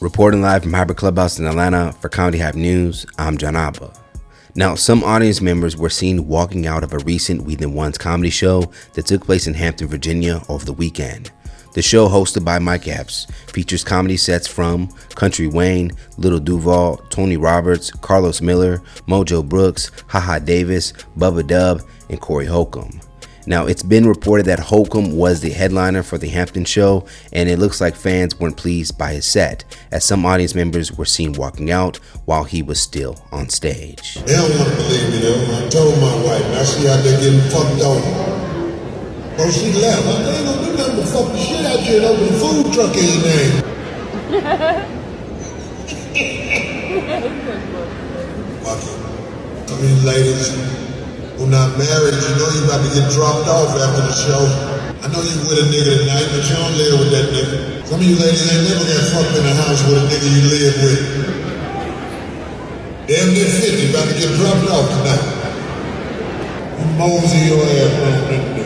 Reporting live from Hyper Clubhouse in Atlanta for Comedy Hype News, I'm John Abba. Now, some audience members were seen walking out of a recent We Then One's comedy show that took place in Hampton, Virginia over the weekend. The show, hosted by Mike Epps, features comedy sets from Country Wayne, Little Duval, Tony Roberts, Carlos Miller, Mojo Brooks, Haha Davis, Bubba Dub, and Corey Holcomb. Now, it's been reported that Holcomb was the headliner for the Hampton show, and it looks like fans weren't pleased by his set, as some audience members were seen walking out while he was still on stage. They don't want to believe me though. I told my wife, now she out there getting fucked over. Oh, she left. I ain't gonna do nothing but fuck the shit out you and open a food truck in your name. Fuck it. I mean, ladies who not married, you know you about to get dropped off after the show. I know you with a nigga tonight, but you don't live with that nigga. Some of you ladies ain't never got fucked in a house with a nigga you live with. Damn near 50, about to get dropped off tonight. You mosey your ass on that nigga.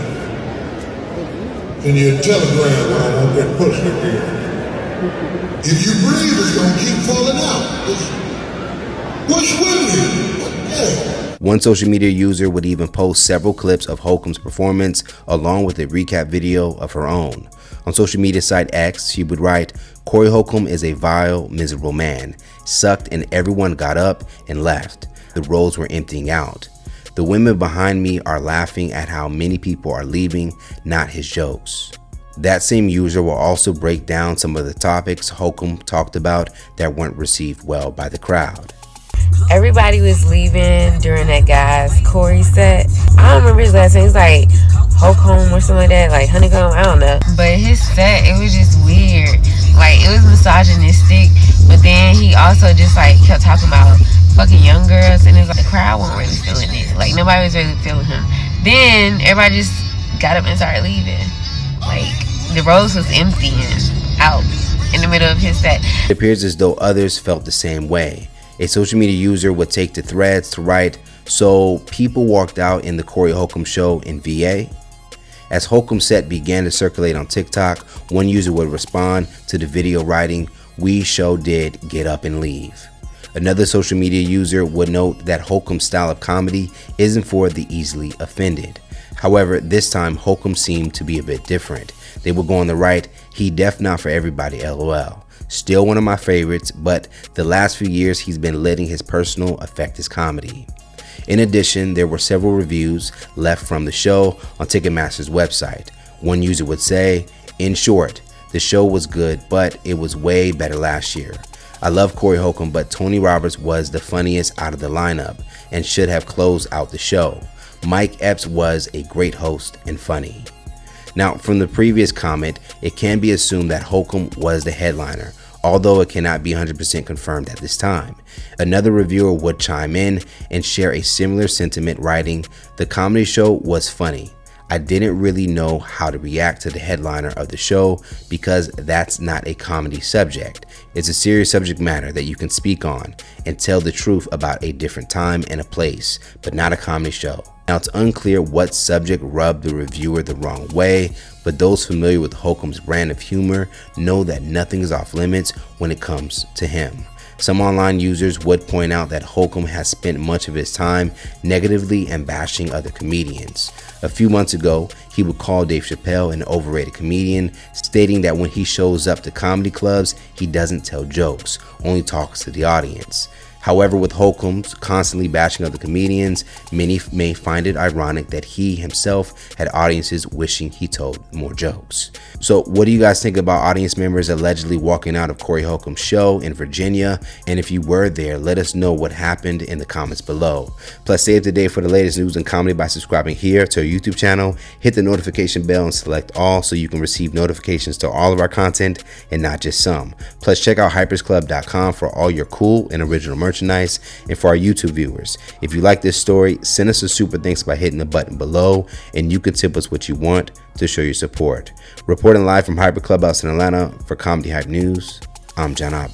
Send you a telegram when I want that pussy again. If you breathe, it's gonna keep falling out. What's with you? Yeah. One social media user would even post several clips of Holcomb's performance along with a recap video of her own. On social media site X, she would write, "Corey Holcomb is a vile, miserable man. Sucked and everyone got up and left. The roles were emptying out. The women behind me are laughing at how many people are leaving, not his jokes." That same user will also break down some of the topics Holcomb talked about that weren't received well by the crowd. Everybody was leaving during that guy's Corey set. I don't remember his last name. It's like Holcomb or something like that, like Honeycomb, I don't know. But his set, it was just weird. Like, it was misogynistic, but then he also just like kept talking about fucking young girls, and it was like the crowd wasn't really feeling it. Like, nobody was really feeling him. Then everybody just got up and started leaving. Like, the rows was emptying out in the middle of his set. It appears as though others felt the same way. A social media user would take to threads to write, "So people walked out in the Corey Holcomb show in VA?" As Holcomb's set began to circulate on TikTok, one user would respond to the video writing, "We sure did get up and leave." Another social media user would note that Holcomb's style of comedy isn't for the easily offended. However, this time Holcomb seemed to be a bit different. They would go on the right, "He def not for everybody, LOL. Still one of my favorites, but the last few years he's been letting his personal affect his comedy." In addition, there were several reviews left from the show on Ticketmaster's website. One user would say, "In short, the show was good, but it was way better last year. I love Corey Holcomb, but Tony Roberts was the funniest out of the lineup and should have closed out the show. Mike Epps was a great host and funny." Now, from the previous comment, it can be assumed that Holcomb was the headliner, although it cannot be 100% confirmed at this time. Another reviewer would chime in and share a similar sentiment, writing, "The comedy show was funny. I didn't really know how to react to the headliner of the show because that's not a comedy subject. It's a serious subject matter that you can speak on and tell the truth about a different time and a place, but not a comedy show." Now, it's unclear what subject rubbed the reviewer the wrong way, but those familiar with Holcomb's brand of humor know that nothing is off limits when it comes to him. Some online users would point out that Holcomb has spent much of his time negatively and bashing other comedians. A few months ago, he would call Dave Chappelle an overrated comedian, stating that when he shows up to comedy clubs, he doesn't tell jokes, only talks to the audience. However, with Holcomb constantly bashing other comedians, many may find it ironic that he himself had audiences wishing he told more jokes. So what do you guys think about audience members allegedly walking out of Corey Holcomb's show in Virginia? And if you were there, let us know what happened in the comments below. Plus, stay up to date for the latest news and comedy by subscribing here to our YouTube channel. Hit the notification bell and select all so you can receive notifications to all of our content and not just some. Plus, check out hypersclub.com for all your cool and original merchandise. And for our YouTube viewers, if you like this story, send us a super thanks by hitting the button below, and you can tip us what you want to show your support. Reporting live from Hyper Clubhouse in Atlanta for Comedy Hype News, I'm John Abba.